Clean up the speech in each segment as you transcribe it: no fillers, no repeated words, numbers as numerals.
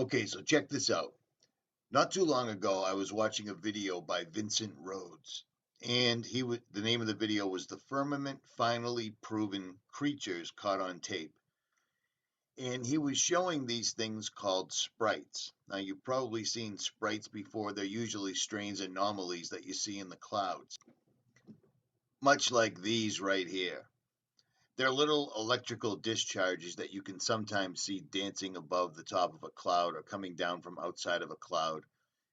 Okay, so check this out. Not too long ago, I was watching a video by Vincent Rhodes, and the name of the video was "The Firmament Finally Proven Creatures Caught on Tape." And he was showing these things called sprites. Now, you've probably seen sprites before. They're usually strange anomalies that you see in the clouds, much like these right here. They're little electrical discharges that you can sometimes see dancing above the top of a cloud or coming down from outside of a cloud,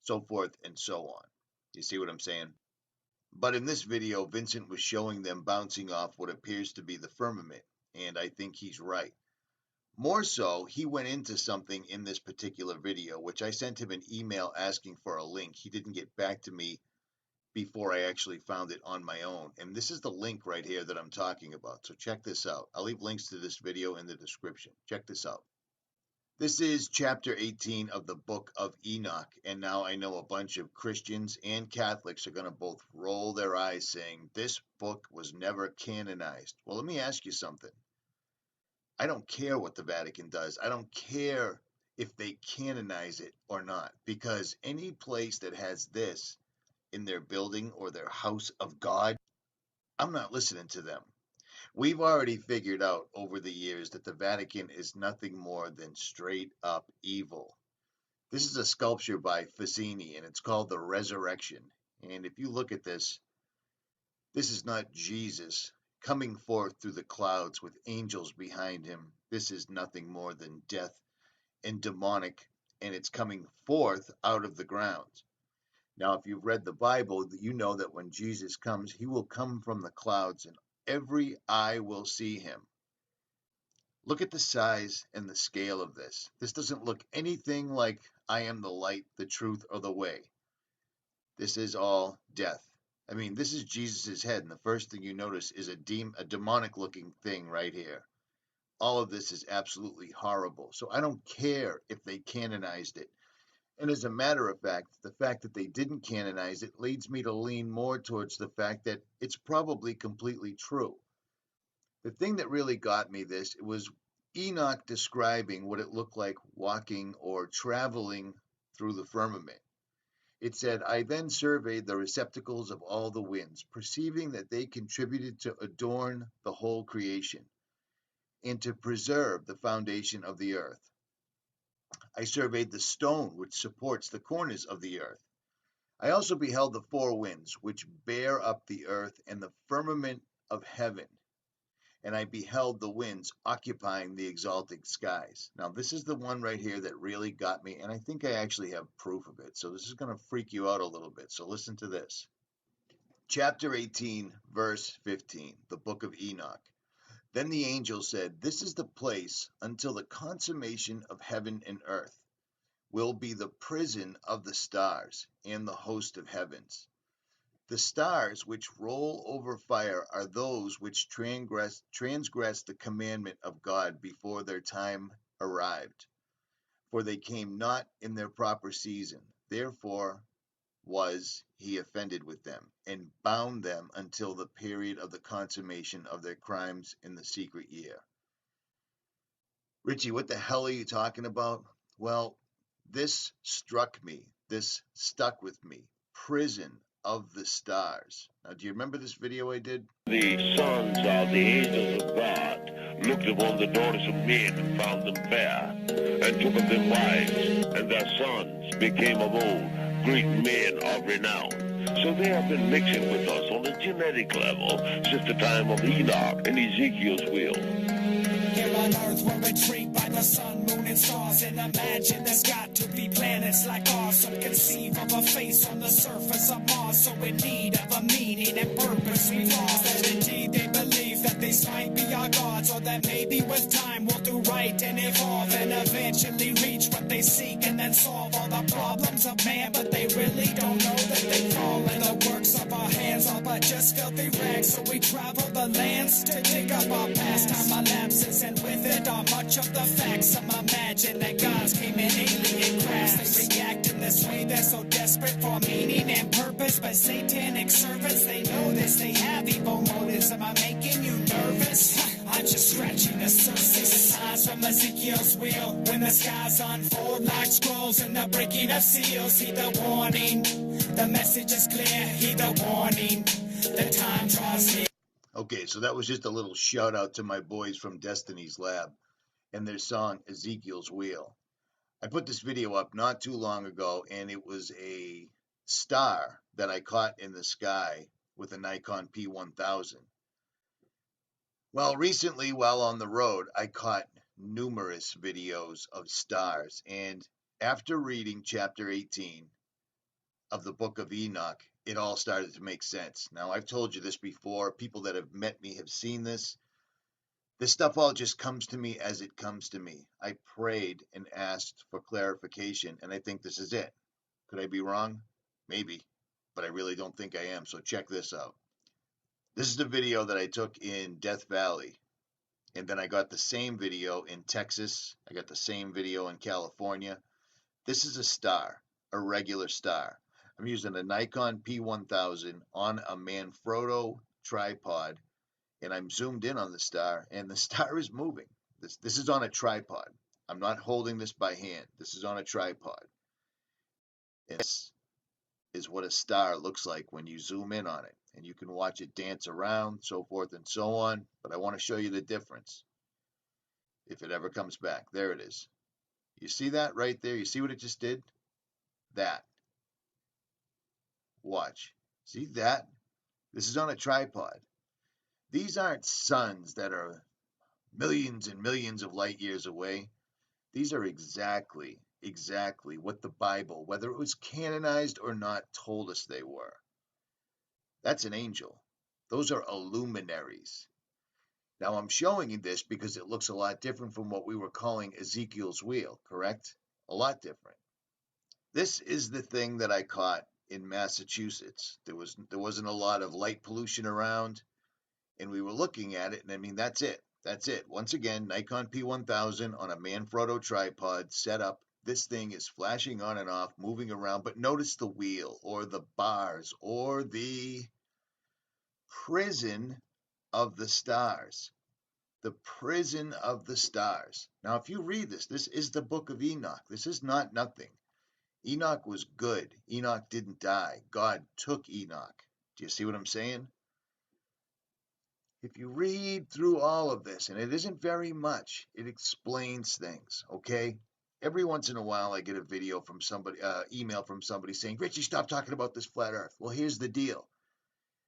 so forth and so on. You see what I'm saying? But in this video, Vincent was showing them bouncing off what appears to be the firmament, and I think he's right. More so, he went into something in this particular video, which I sent him an email asking for a link. He didn't get back to me before I actually found it on my own. And this is the link right here that I'm talking about. So check this out. I'll leave links to this video in the description. Check this out. This is chapter 18 of the book of Enoch. And now I know a bunch of Christians and Catholics are going to both roll their eyes saying this book was never canonized. Well, let me ask you something. I don't care what the Vatican does. I don't care if they canonize it or not, because any place that has this in their building or their house of God, I'm not listening to them. We've already figured out over the years that the Vatican is nothing more than straight up evil. This is a sculpture by Fassini, and it's called The Resurrection. And if you look at this is not Jesus coming forth through the clouds with angels behind him. This is nothing more than death and demonic, and it's coming forth out of the ground. Now, if you've read the Bible, you know that when Jesus comes, he will come from the clouds, and every eye will see him. Look at the size and the scale of this. This doesn't look anything like I am the light, the truth, or the way. This is all death. I mean, this is Jesus' head, and the first thing you notice is a demonic-looking thing right here. All of this is absolutely horrible. So I don't care if they canonized it. And as a matter of fact, the fact that they didn't canonize it leads me to lean more towards the fact that it's probably completely true. The thing that really got me this, it was Enoch describing what it looked like walking or traveling through the firmament. It said, I then surveyed the receptacles of all the winds, perceiving that they contributed to adorn the whole creation and to preserve the foundation of the earth. I surveyed the stone which supports the corners of the earth. I also beheld the four winds which bear up the earth and the firmament of heaven. And I beheld the winds occupying the exalted skies. Now, this is the one right here that really got me, and I think I actually have proof of it. So this is going to freak you out a little bit. So listen to this. Chapter 18, verse 15, the book of Enoch. Then the angel said, this is the place until the consummation of heaven and earth will be the prison of the stars and the host of heavens. The stars which roll over fire are those which transgress the commandment of God before their time arrived. For they came not in their proper season. Therefore was he offended with them, and bound them until the period of the consummation of their crimes in the secret year. Richie, what the hell are you talking about? Well, this struck me. This stuck with me. Prison of the stars. Now, do you remember this video I did? The sons of the angels of God looked upon the daughters of men and found them fair, and took of them wives, and their sons became of old great men of renown. So they have been mixing with us on a genetic level since the time of Enoch and Ezekiel's will. Here on earth we're intrigued by the sun, moon, and stars, and imagine there's got to be planets like ours. Some conceive of a face on the surface of Mars, so in need of a meaning and purpose we've lost. That indeed they believe that these might be our gods, or that maybe with time we'll do right and evolve and eventually reach what they seek and then solve all the problems of man. But they really don't know that they fall in the works of our hands, all but just filthy rags. So we travel the lands to dig up our past. Time elapses, and with it are much of the facts. Some imagine that gods came in alien crafts. They react in this way, they're so desperate for meaning and purpose. But satanic servants, they know this, they have evil motives. Am I making you nervous? I'm just scratching the surface. Signs from the Ezekiel's wheel. When the skies unfold like scrolls and the breaking of seals, heed the warning. The message is clear, heed the warning. The time draws near. Okay, so that was just a little shout out to my boys from Destiny's Lab and their song Ezekiel's Wheel. I put this video up not too long ago, and it was a star that I caught in the sky with a Nikon P1000. Well, recently, while on the road, I caught numerous videos of stars, and after reading chapter 18 of the book of Enoch, it all started to make sense. Now, I've told you this before. People that have met me have seen this. This stuff all just comes to me as it comes to me. I prayed and asked for clarification, and I think this is it. Could I be wrong? Maybe, but I really don't think I am, so check this out. This is the video that I took in Death Valley, and then I got the same video in Texas. I got the same video in California. This is a star, a regular star. I'm using a Nikon P1000 on a Manfrotto tripod, and I'm zoomed in on the star, and the star is moving. This is on a tripod. I'm not holding this by hand. This is on a tripod. This is what a star looks like when you zoom in on it, and you can watch it dance around, so forth and so on, but I want to show you the difference. If it ever comes back, there it is. You see that right there? You see what it just did? That. Watch. See that? This is on a tripod. These aren't suns that are millions and millions of light years away. These are exactly what the Bible, whether it was canonized or not, told us they were. That's an angel. Those are luminaries. Now, I'm showing you this because it looks a lot different from what we were calling Ezekiel's wheel, correct? A lot different. This is the thing that I caught in Massachusetts. There wasn't a lot of light pollution around, and we were looking at it, and I mean, that's it. That's it. Once again, Nikon P1000 on a Manfrotto tripod set up. This thing is flashing on and off, moving around, but notice the wheel or the bars or the prison of the stars. The prison of the stars. Now, if you read this, this is the book of Enoch. This is not nothing. Enoch was good. Enoch didn't die. God took Enoch. Do you see what I'm saying? If you read through all of this, and it isn't very much, it explains things, okay? Every once in a while, I get a video from somebody, email from somebody saying, Richie, stop talking about this flat earth. Well, here's the deal.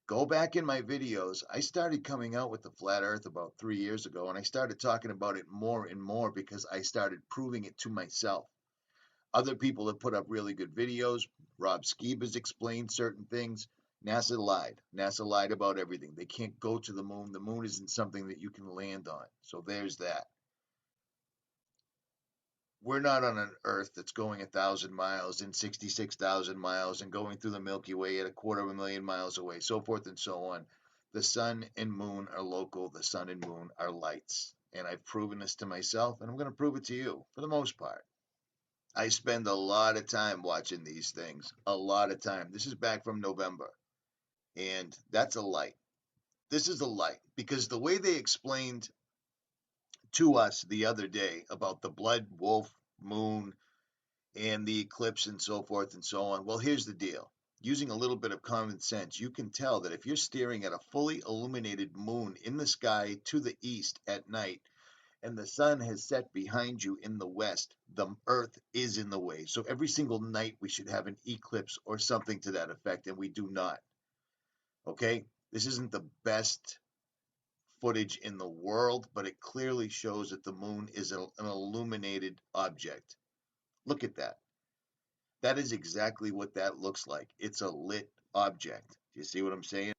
Go back in my videos. I started coming out with the flat earth about 3 years ago, and I started talking about it more and more because I started proving it to myself. Other people have put up really good videos. Rob Skeeb has explained certain things. NASA lied. NASA lied about everything. They can't go to the moon. The moon isn't something that you can land on. So there's that. We're not on an Earth that's going 1,000 miles and 66,000 miles and going through the Milky Way at 250,000 miles away, so forth and so on. The sun and moon are local. The sun and moon are lights. And I've proven this to myself, and I'm going to prove it to you for the most part. I spend a lot of time watching these things. A lot of time. This is back from November. And that's a light. This is a light because the way they explained to us the other day about the blood wolf moon and the eclipse and so forth and so on. Well, here's the deal. Using a little bit of common sense, you can tell that if you're staring at a fully illuminated moon in the sky to the east at night and the sun has set behind you in the west, the earth is in the way. So every single night we should have an eclipse or something to that effect, and we do not. Okay, this isn't the best footage in the world, but it clearly shows that the moon is an illuminated object. Look at that. That is exactly what that looks like. It's a lit object. Do you see what I'm saying?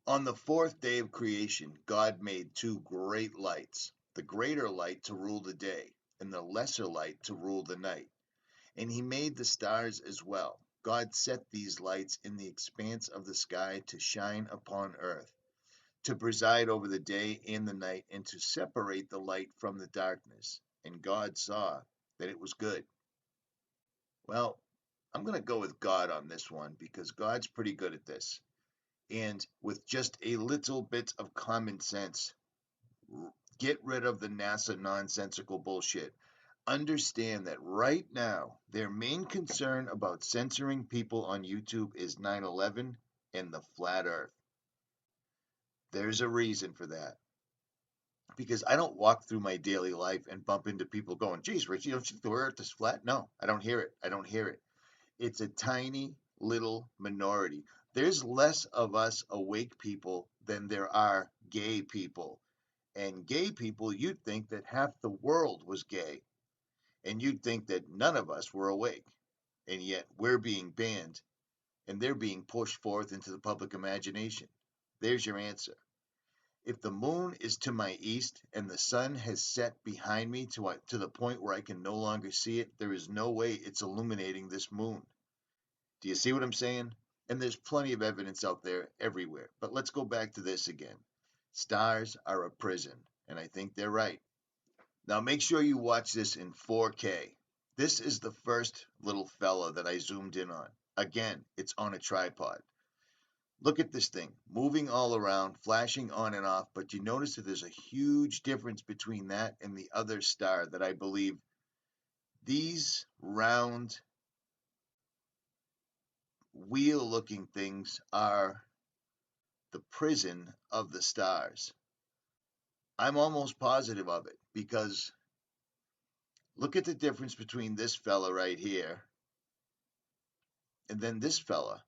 On the fourth day of creation, God made two great lights, the greater light to rule the day, and the lesser light to rule the night. And he made the stars as well. God set these lights in the expanse of the sky to shine upon earth, to preside over the day and the night, and to separate the light from the darkness. And God saw that it was good. Well, I'm going to go with God on this one because God's pretty good at this. And with just a little bit of common sense, Get rid of the NASA nonsensical bullshit. Understand that right now, their main concern about censoring people on YouTube is 9/11 and the flat earth. There's a reason for that. Because I don't walk through my daily life and bump into people going, geez, Richie, don't you think the earth is flat? No, I don't hear it. I don't hear it. It's a tiny little minority. There's less of us awake people than there are gay people. And gay people, you'd think that half the world was gay. And you'd think that none of us were awake. And yet we're being banned and they're being pushed forth into the public imagination. There's your answer. If the moon is to my east and the sun has set behind me to the point where I can no longer see it, there is no way it's illuminating this moon. Do you see what I'm saying? And there's plenty of evidence out there everywhere. But let's go back to this again. Stars are a prison, and I think they're right. Now make sure you watch this in 4K. This is the first little fella that I zoomed in on. Again, it's on a tripod. Look at this thing, moving all around, flashing on and off, but you notice that there's a huge difference between that and the other star that I believe these round wheel-looking things are the prison of the stars. I'm almost positive of it because look at the difference between this fella right here and then this fella.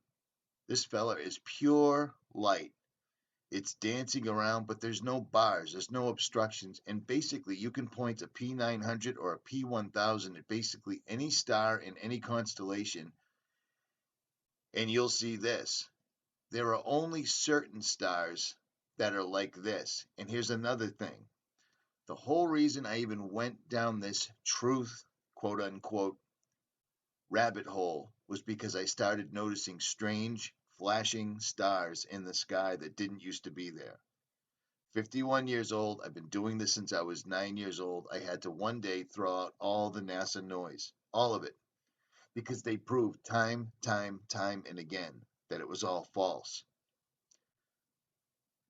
This fella is pure light. It's dancing around, but there's no bars, there's no obstructions, and basically you can point a P900 or a P1000 at basically any star in any constellation, and you'll see this. There are only certain stars that are like this. And here's another thing. The whole reason I even went down this truth, quote unquote, rabbit hole was because I started noticing strange, flashing stars in the sky that didn't used to be there. 51 years old, I've been doing this since I was 9 years old. I had to one day throw out all the NASA noise, all of it, because they proved time and again that it was all false.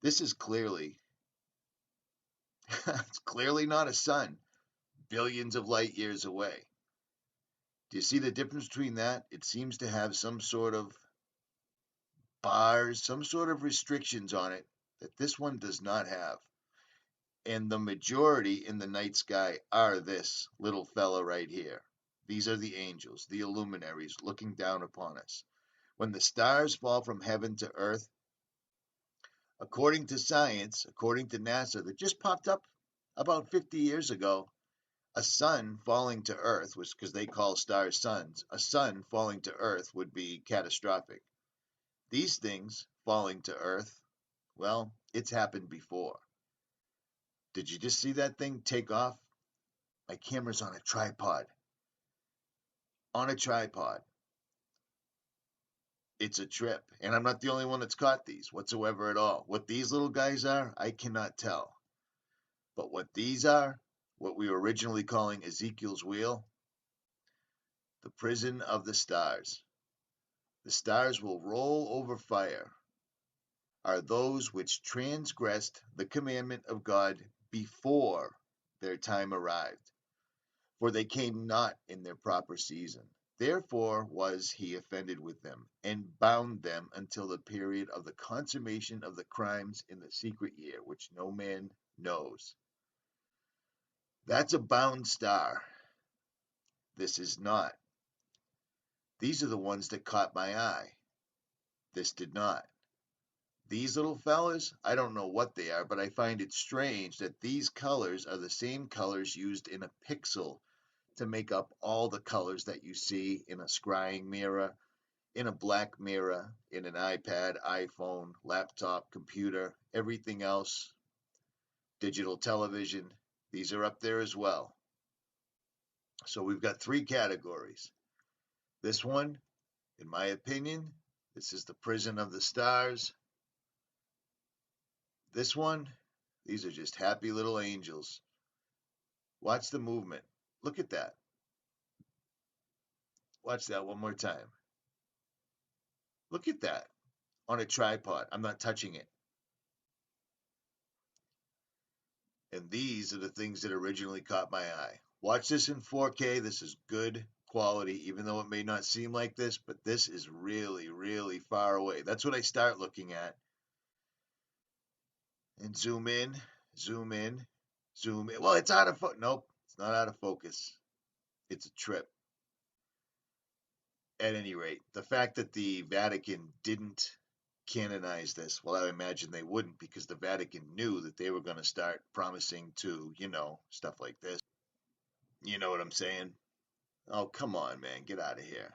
This is clearly, it's clearly not a sun, billions of light years away. Do you see the difference between that? It seems to have some sort of bars, some sort of restrictions on it that this one does not have. And the majority in the night sky are this little fella right here. These are the angels, the illuminaries looking down upon us. When the stars fall from heaven to earth, according to science, according to NASA, that just popped up about 50 years ago, a sun falling to earth, which because they call stars suns, a sun falling to earth would be catastrophic. These things falling to earth, well, it's happened before. Did you just see that thing take off? My camera's on a tripod. On a tripod. It's a trip. And I'm not the only one that's caught these whatsoever at all. What these little guys are, I cannot tell. But what these are, what we were originally calling Ezekiel's wheel, the prison of the stars. The stars will roll over fire, are those which transgressed the commandment of God before their time arrived. For they came not in their proper season. Therefore was he offended with them, and bound them until the period of the consummation of the crimes in the secret year, which no man knows. That's a bound star. This is not. These are the ones that caught my eye. This did not. These little fellas, I don't know what they are, but I find it strange that these colors are the same colors used in a pixel to make up all the colors that you see in a scrying mirror, in a black mirror, in an iPad, iPhone, laptop, computer, everything else, digital television. These are up there as well. So we've got three categories. This one, in my opinion, this is the prison of the stars. This one, these are just happy little angels. Watch the movement. Look at that. Watch that one more time. Look at that on a tripod. I'm not touching it. And these are the things that originally caught my eye. Watch this in 4K. This is good quality, even though it may not seem like this, but this is really, really far away. That's what I start looking at. And zoom in, zoom in, zoom in. Well, it's out of focus. Nope, it's not out of focus. It's a trip. At any rate, the fact that the Vatican didn't canonize this, well, I imagine they wouldn't, because the Vatican knew that they were going to start promising to, stuff like this. You know what I'm saying? Oh, come on, man, get out of here.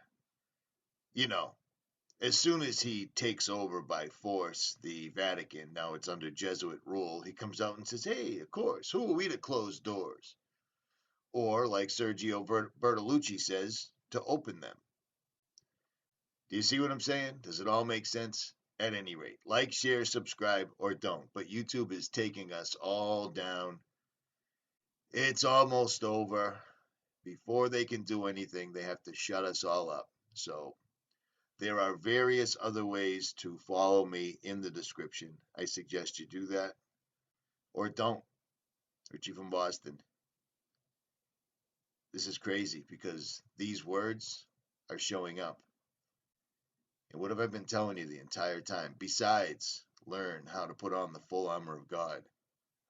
As soon as he takes over by force the Vatican, now it's under Jesuit rule, he comes out and says, hey, of course, who are we to close doors? Or, like Sergio Bertolucci says, to open them. Do you see what I'm saying? Does it all make sense? At any rate, like, share, subscribe, or don't. But YouTube is taking us all down. It's almost over. Before they can do anything, they have to shut us all up. So there are various other ways to follow me in the description. I suggest you do that. Or don't. Richie from Boston. This is crazy because these words are showing up. And what have I been telling you the entire time? Besides, learn how to put on the full armor of God.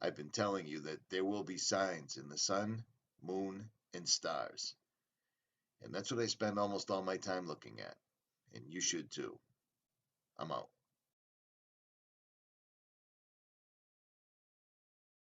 I've been telling you that there will be signs in the sun, moon, and stars. And that's what I spend almost all my time looking at. And you should too. I'm out.